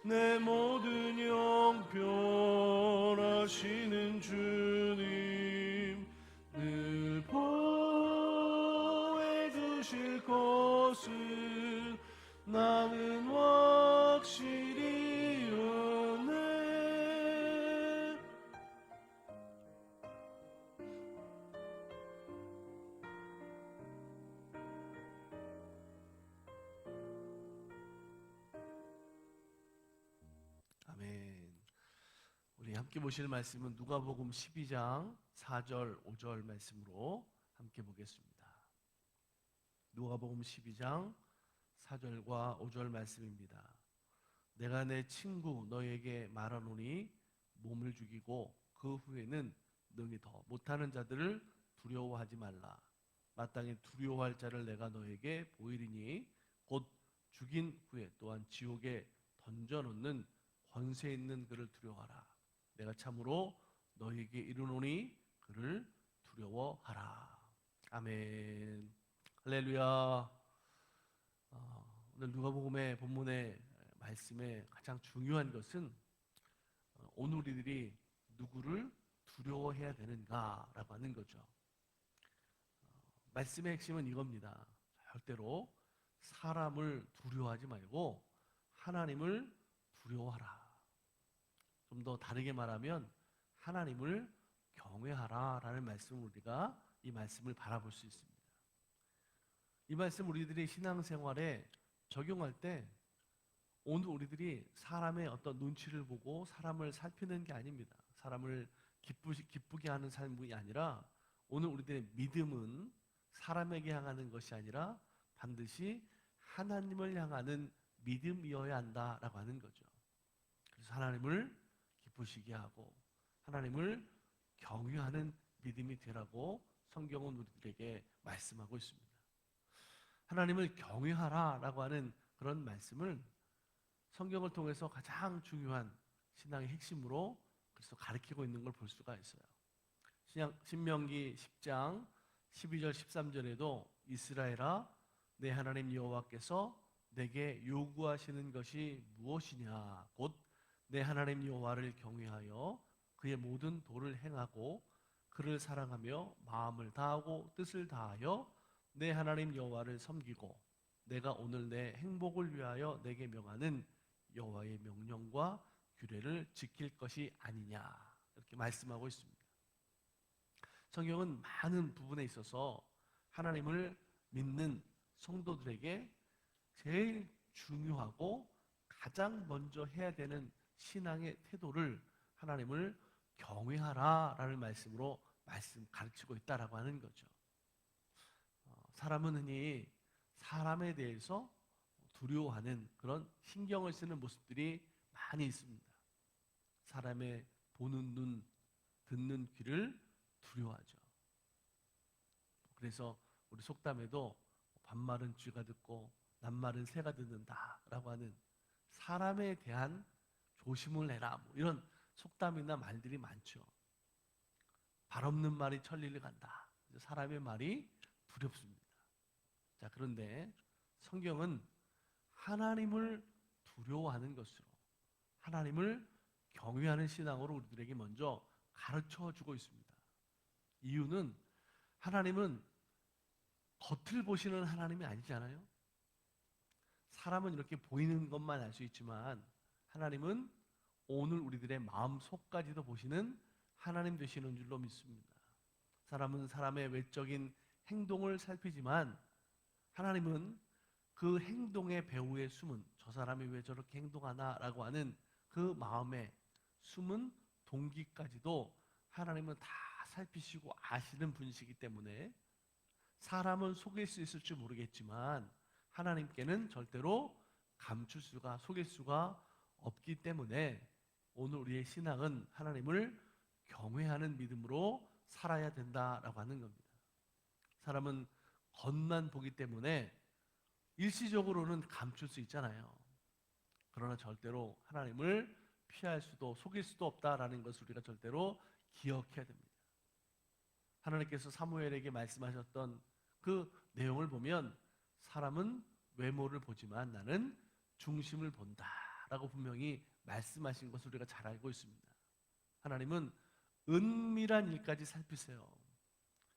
내 모든 영변하시는 주님 늘 보해 주실 것을 나는 확실히 아네. 아멘. 우리 함께 보실 말씀은 누가복음 12장 4절 5절 말씀으로 함께 보겠습니다. 누가복음 12장 4절과 5절 말씀입니다. 내가 내 친구 너에게 말하노니 몸을 죽이고 그 후에는 능히 더 못하는 자들을 두려워하지 말라. 마땅히 두려워할 자를 내가 너에게 보이리니 곧 죽인 후에 또한 지옥에 던져놓는 권세 있는 그를 두려워하라. 내가 참으로 너에게 이르노니 그를 두려워하라. 아멘. 할렐루야. 오늘 누가복음의 본문의 말씀의 가장 중요한 것은 오늘 우리들이 누구를 두려워해야 되는가라고 하는 거죠. 말씀의 핵심은 이겁니다. 절대로 사람을 두려워하지 말고 하나님을 두려워하라. 좀 더 다르게 말하면 하나님을 경외하라라는 말씀을 우리가 이 말씀을 바라볼 수 있습니다. 이 말씀 우리들이 신앙생활에 적용할 때 오늘 우리들이 사람의 어떤 눈치를 보고 사람을 살피는 게 아닙니다. 사람을 기쁘게 하는 삶이 아니라 오늘 우리들의 믿음은 사람에게 향하는 것이 아니라 반드시 하나님을 향하는 믿음이어야 한다라고 하는 거죠. 그래서 하나님을 기쁘시게 하고 하나님을 경외하는 믿음이 되라고 성경은 우리들에게 말씀하고 있습니다. 하나님을 경외하라라고 하는 그런 말씀을 성경을 통해서 가장 중요한 신앙의 핵심으로 그래서 가르치고 있는 걸 볼 수가 있어요. 신명기 10장 12절 13절에도 이스라엘아 내 하나님 여호와께서 내게 요구하시는 것이 무엇이냐 곧 내 하나님 여호와를 경외하여 그의 모든 도를 행하고 그를 사랑하며 마음을 다하고 뜻을 다하여 내 하나님 여호와를 섬기고 내가 오늘 내 행복을 위하여 내게 명하는 여호와의 명령과 규례를 지킬 것이 아니냐 이렇게 말씀하고 있습니다. 성경은 많은 부분에 있어서 하나님을 믿는 성도들에게 제일 중요하고 가장 먼저 해야 되는 신앙의 태도를 하나님을 경외하라라는 말씀으로 가르치고 있다라고 하는 거죠. 사람은 흔히 사람에 대해서 두려워하는 그런 신경을 쓰는 모습들이 많이 있습니다. 사람의 보는 눈, 듣는 귀를 두려워하죠. 그래서 우리 속담에도 반말은 쥐가 듣고 낱말은 새가 듣는다라고 하는 사람에 대한 조심을 해라 뭐 이런 속담이나 말들이 많죠. 발 없는 말이 천리를 간다. 사람의 말이 두렵습니다. 자, 그런데 성경은 하나님을 두려워하는 것으로 하나님을 경외하는 신앙으로 우리들에게 먼저 가르쳐 주고 있습니다. 이유는 하나님은 겉을 보시는 하나님이 아니잖아요. 사람은 이렇게 보이는 것만 알 수 있지만 하나님은 오늘 우리들의 마음 속까지도 보시는 하나님 되시는 줄로 믿습니다. 사람은 사람의 외적인 행동을 살피지만 하나님은 그 행동의 배후에 숨은 저 사람이 왜 저렇게 행동하나라고 하는 그 마음에 숨은 동기까지도 하나님은 다 살피시고 아시는 분이시기 때문에 사람은 속일 수 있을지 모르겠지만 하나님께는 절대로 감출 수가 속일 수가 없기 때문에 오늘 우리의 신앙은 하나님을 경외하는 믿음으로 살아야 된다라고 하는 겁니다. 사람은 겉만 보기 때문에 일시적으로는 감출 수 있잖아요. 그러나 절대로 하나님을 피할 수도 속일 수도 없다라는 것을 우리가 절대로 기억해야 됩니다. 하나님께서 사무엘에게 말씀하셨던 그 내용을 보면 사람은 외모를 보지만 나는 중심을 본다 라고 분명히 말씀하신 것을 우리가 잘 알고 있습니다. 하나님은 은밀한 일까지 살피세요.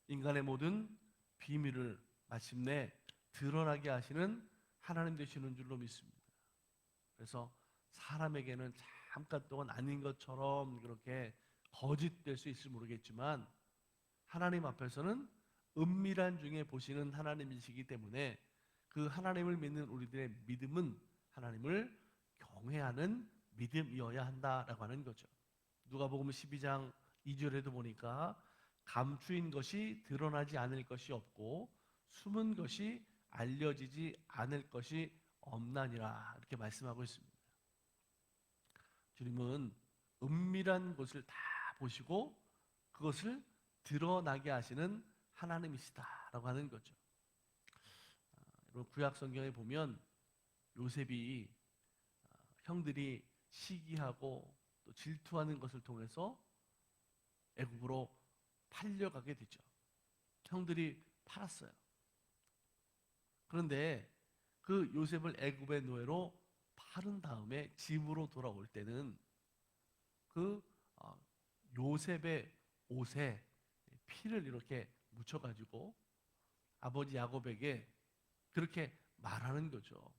인간의 모든 비밀을 마침내 드러나게 하시는 하나님 되시는 줄로 믿습니다. 그래서 사람에게는 잠깐 동안 아닌 것처럼 그렇게 거짓될 수 있을지 모르겠지만 하나님 앞에서는 은밀한 중에 보시는 하나님이시기 때문에 그 하나님을 믿는 우리들의 믿음은 하나님을 경외하는 믿음이어야 한다라고 하는 거죠. 누가복음 12장 2절에도 보니까 감추인 것이 드러나지 않을 것이 없고 숨은 것이 알려지지 않을 것이 없나니라 이렇게 말씀하고 있습니다. 주님은 은밀한 것을 다 보시고 그것을 드러나게 하시는 하나님이시다라고 하는 거죠. 여러분 구약 성경에 보면 요셉이 형들이 시기하고 또 질투하는 것을 통해서 애굽으로 팔려가게 되죠. 형들이 팔았어요. 그런데 그 요셉을 애굽의 노예로 팔은 다음에 집으로 돌아올 때는 그 요셉의 옷에 피를 이렇게 묻혀가지고 아버지 야곱에게 그렇게 말하는 거죠.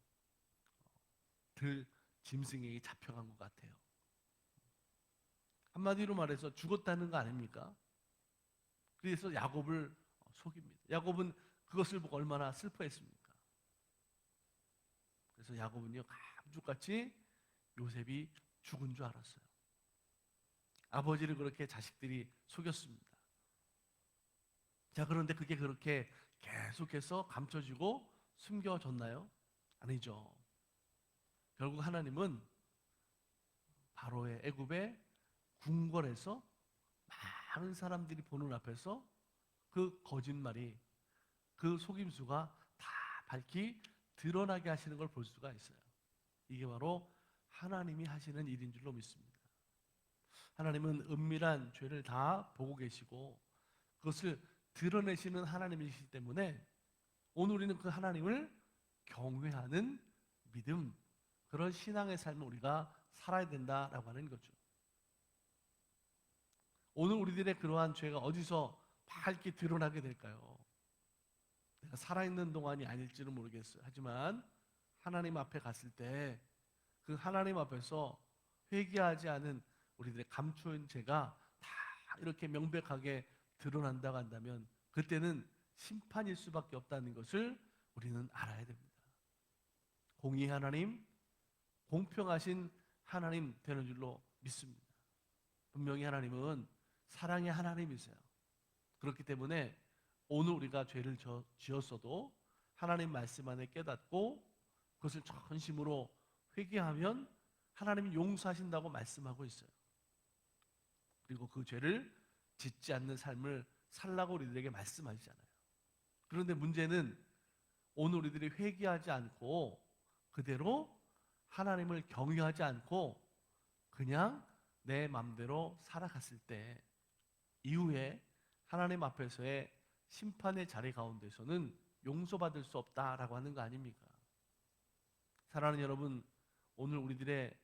들 짐승에게 잡혀간 것 같아요. 한마디로 말해서 죽었다는 거 아닙니까? 그래서 야곱을 속입니다. 야곱은 그것을 보고 얼마나 슬퍼했습니까? 그래서 야곱은요 감쪽같이 요셉이 죽은 줄 알았어요. 아버지를 그렇게 자식들이 속였습니다. 자, 그런데 그게 그렇게 계속해서 감춰지고 숨겨졌나요? 아니죠. 결국 하나님은 바로의 애굽의 궁궐에서 많은 사람들이 보는 앞에서 그 거짓말이 그 속임수가 다 밝히 드러나게 하시는 걸 볼 수가 있어요. 이게 바로 하나님이 하시는 일인 줄로 믿습니다. 하나님은 은밀한 죄를 다 보고 계시고 그것을 드러내시는 하나님이시기 때문에 오늘 우리는 그 하나님을 경외하는 믿음, 그런 신앙의 삶을 우리가 살아야 된다라고 하는 거죠. 오늘 우리들의 그러한 죄가 어디서 밝게 드러나게 될까요? 내가 살아있는 동안이 아닐지는 모르겠어요. 하지만 하나님 앞에 갔을 때 그 하나님 앞에서 회개하지 않은 우리들의 감추인 죄가 다 이렇게 명백하게 드러난다고 한다면 그때는 심판일 수밖에 없다는 것을 우리는 알아야 됩니다. 공의 하나님, 공평하신 하나님 되는 줄로 믿습니다. 분명히 하나님은 사랑의 하나님이세요. 그렇기 때문에 오늘 우리가 죄를 지었어도 하나님 말씀 안에 깨닫고 그것을 전심으로 회개하면 하나님이 용서하신다고 말씀하고 있어요. 그리고 그 죄를 짓지 않는 삶을 살라고 우리들에게 말씀하시잖아요. 그런데 문제는 오늘 우리들이 회개하지 않고 그대로 하나님을 경외하지 않고 그냥 내 맘대로 살아갔을 때 이후에 하나님 앞에서의 심판의 자리 가운데서는 용서받을 수 없다라고 하는 거 아닙니까? 사랑하는 여러분, 오늘 우리들의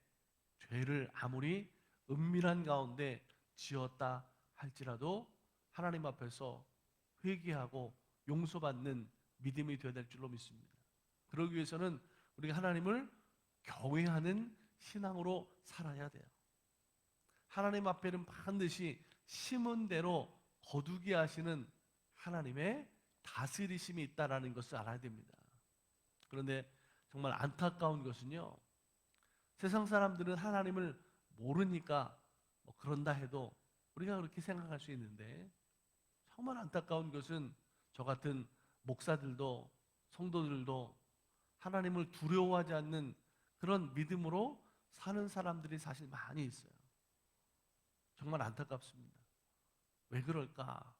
죄를 아무리 은밀한 가운데 지었다 할지라도 하나님 앞에서 회개하고 용서받는 믿음이 되어야 될 줄로 믿습니다. 그러기 위해서는 우리가 하나님을 경외하는 신앙으로 살아야 돼요. 하나님 앞에는 반드시 심은 대로 거두게 하시는 하나님의 다스리심이 있다라는 것을 알아야 됩니다. 그런데 정말 안타까운 것은요, 세상 사람들은 하나님을 모르니까 뭐 그런다 해도 우리가 그렇게 생각할 수 있는데 정말 안타까운 것은 저 같은 목사들도 성도들도 하나님을 두려워하지 않는 그런 믿음으로 사는 사람들이 사실 많이 있어요. 정말 안타깝습니다. 왜 그럴까?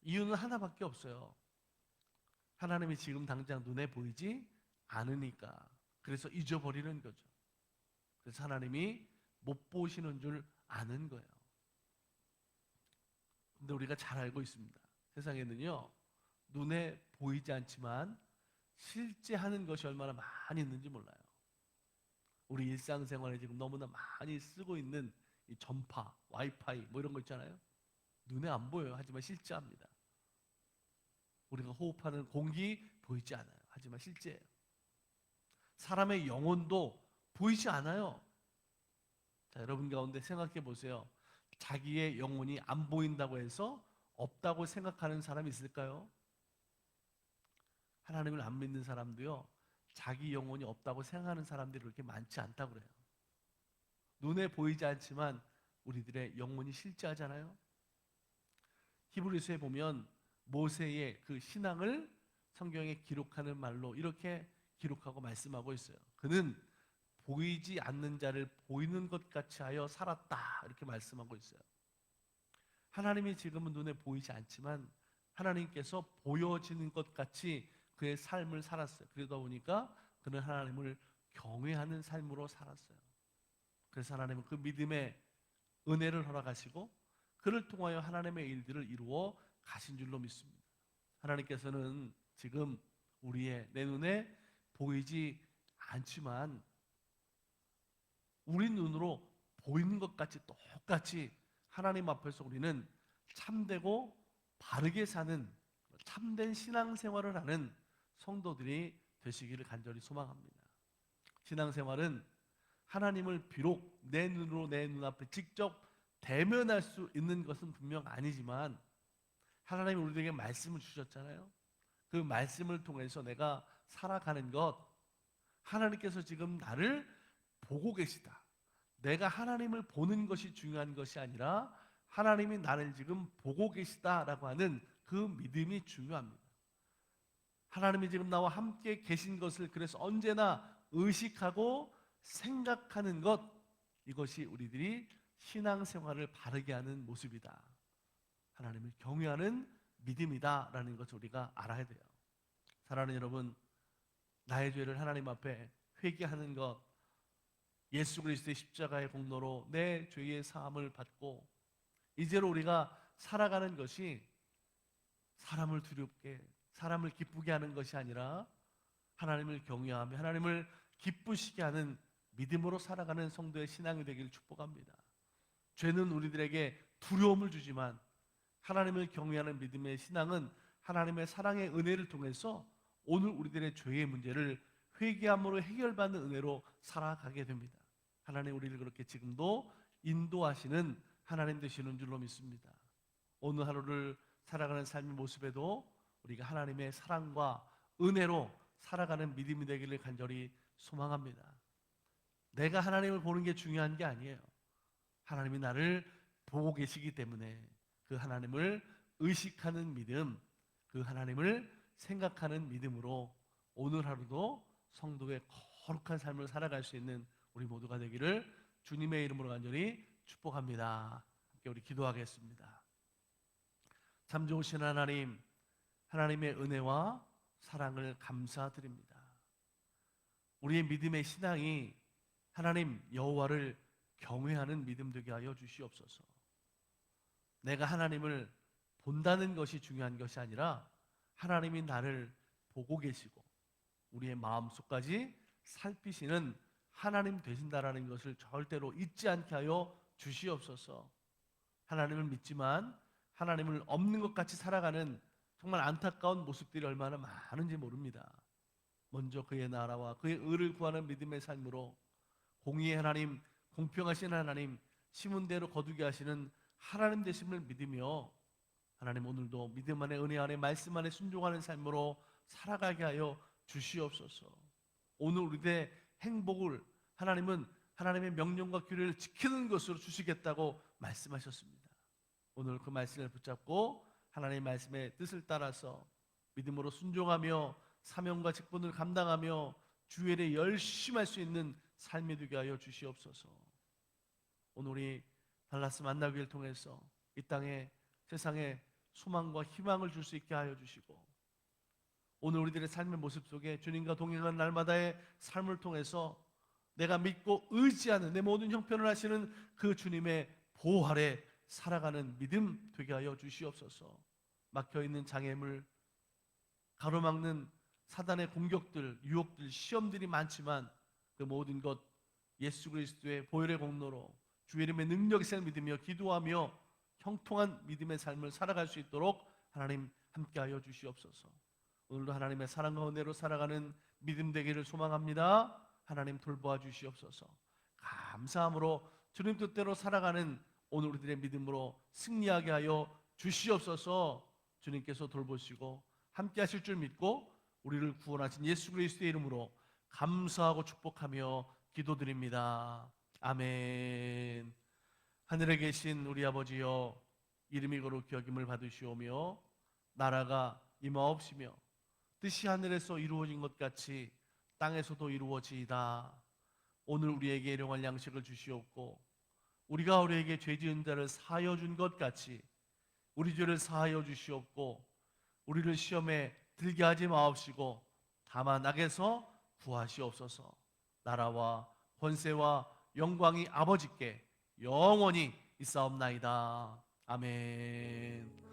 이유는 하나밖에 없어요. 하나님이 지금 당장 눈에 보이지 않으니까. 그래서 잊어버리는 거죠. 그래서 하나님이 못 보시는 줄 아는 거예요. 근데 우리가 잘 알고 있습니다. 세상에는요, 눈에 보이지 않지만 실제 하는 것이 얼마나 많이 있는지 몰라요. 우리 일상생활에 지금 너무나 많이 쓰고 있는 이 전파, 와이파이 뭐 이런 거 있잖아요. 눈에 안 보여요. 하지만 실제합니다. 우리가 호흡하는 공기 보이지 않아요. 하지만 실제예요. 사람의 영혼도 보이지 않아요. 자, 여러분 가운데 생각해 보세요. 자기의 영혼이 안 보인다고 해서 없다고 생각하는 사람이 있을까요? 하나님을 안 믿는 사람도요, 자기 영혼이 없다고 생각하는 사람들이 그렇게 많지 않다고 그래요. 눈에 보이지 않지만 우리들의 영혼이 실제하잖아요. 히브리서에 보면 모세의 그 신앙을 성경에 기록하는 말로 이렇게 기록하고 말씀하고 있어요. 그는 보이지 않는 자를 보이는 것 같이 하여 살았다, 이렇게 말씀하고 있어요. 하나님이 지금은 눈에 보이지 않지만 하나님께서 보여지는 것 같이 그의 삶을 살았어요. 그러다 보니까 그는 하나님을 경외하는 삶으로 살았어요. 그래서 하나님은 그 믿음의 은혜를 허락하시고 그를 통하여 하나님의 일들을 이루어 가신 줄로 믿습니다. 하나님께서는 지금 내 눈에 보이지 않지만 우리 눈으로 보이는 것 같이 똑같이 하나님 앞에서 우리는 참되고 바르게 사는 참된 신앙생활을 하는 성도들이 되시기를 간절히 소망합니다. 신앙생활은 하나님을 비록 내 눈으로 내 눈앞에 직접 대면할 수 있는 것은 분명 아니지만 하나님이 우리에게 말씀을 주셨잖아요. 그 말씀을 통해서 내가 살아가는 것, 하나님께서 지금 나를 보고 계시다. 내가 하나님을 보는 것이 중요한 것이 아니라 하나님이 나를 지금 보고 계시다라고 하는 그 믿음이 중요합니다. 하나님이 지금 나와 함께 계신 것을 그래서 언제나 의식하고 생각하는 것, 이것이 우리들이 신앙생활을 바르게 하는 모습이다. 하나님을 경외하는 믿음이다라는 것을 우리가 알아야 돼요. 사랑하는 여러분, 나의 죄를 하나님 앞에 회개하는 것, 예수 그리스도의 십자가의 공로로 내 죄의 사함을 받고 이제로 우리가 살아가는 것이 사람을 두렵게, 사람을 기쁘게 하는 것이 아니라 하나님을 경외하며 하나님을 기쁘시게 하는 믿음으로 살아가는 성도의 신앙이 되기를 축복합니다. 죄는 우리들에게 두려움을 주지만 하나님을 경외하는 믿음의 신앙은 하나님의 사랑의 은혜를 통해서 오늘 우리들의 죄의 문제를 회개함으로 해결받는 은혜로 살아가게 됩니다. 하나님 우리를 그렇게 지금도 인도하시는 하나님 되시는 줄로 믿습니다. 오늘 하루를 살아가는 삶의 모습에도 우리가 하나님의 사랑과 은혜로 살아가는 믿음이 되기를 간절히 소망합니다. 내가 하나님을 보는 게 중요한 게 아니에요. 하나님이 나를 보고 계시기 때문에 그 하나님을 의식하는 믿음, 그 하나님을 생각하는 믿음으로 오늘 하루도 성도의 거룩한 삶을 살아갈 수 있는 우리 모두가 되기를 주님의 이름으로 간절히 축복합니다. 함께 우리 기도하겠습니다. 참 좋으신 하나님, 하나님의 은혜와 사랑을 감사드립니다. 우리의 믿음의 신앙이 하나님 여호와를 경외하는 믿음 되게 하여 주시옵소서. 내가 하나님을 본다는 것이 중요한 것이 아니라 하나님이 나를 보고 계시고 우리의 마음속까지 살피시는 하나님 되신다라는 것을 절대로 잊지 않게 하여 주시옵소서. 하나님을 믿지만 하나님을 없는 것 같이 살아가는 정말 안타까운 모습들이 얼마나 많은지 모릅니다. 먼저 그의 나라와 그의 의를 구하는 믿음의 삶으로 공의의 하나님, 공평하신 하나님, 심은 대로 거두게 하시는 하나님 되심을 믿으며 하나님 오늘도 믿음 안에 은혜 안에 말씀 안에 순종하는 삶으로 살아가게 하여 주시옵소서. 오늘 우리의 행복을 하나님은 하나님의 명령과 규례를 지키는 것으로 주시겠다고 말씀하셨습니다. 오늘 그 말씀을 붙잡고 하나님의 말씀의 뜻을 따라서 믿음으로 순종하며 사명과 직분을 감당하며 주의 일에 열심히 할 수 있는 삶이 되게 하여 주시옵소서. 오늘 우리 달라스 만나기를 통해서 이 땅에 세상에 소망과 희망을 줄 수 있게 하여 주시고 오늘 우리들의 삶의 모습 속에 주님과 동행하는 날마다의 삶을 통해서 내가 믿고 의지하는 내 모든 형편을 하시는 그 주님의 보호 아래 살아가는 믿음 되게 하여 주시옵소서. 막혀있는 장애물, 가로막는 사단의 공격들, 유혹들, 시험들이 많지만 그 모든 것 예수 그리스도의 보혈의 공로로 주의 이름의 능력의 삶을 믿으며 기도하며 형통한 믿음의 삶을 살아갈 수 있도록 하나님 함께하여 주시옵소서. 오늘도 하나님의 사랑 가운데로 살아가는 믿음 되기를 소망합니다. 하나님 돌보아 주시옵소서. 감사함으로 주님 뜻대로 살아가는 오늘 우리들의 믿음으로 승리하게 하여 주시옵소서. 주님께서 돌보시고 함께 하실 줄 믿고 우리를 구원하신 예수 그리스도의 이름으로 감사하고 축복하며 기도드립니다. 아멘. 하늘에 계신 우리 아버지여, 이름이 거룩히 여김을 받으시오며 나라가 임하옵시며 뜻이 하늘에서 이루어진 것 같이 땅에서도 이루어지이다. 오늘 우리에게 일용할 양식을 주시옵고 우리가 우리에게 죄 지은 자를 사하여 준 것 같이 우리 죄를 사하여 주시옵고 우리를 시험에 들게 하지 마옵시고 다만 악에서 구하시옵소서. 나라와 권세와 영광이 아버지께 영원히 있사옵나이다. 아멘.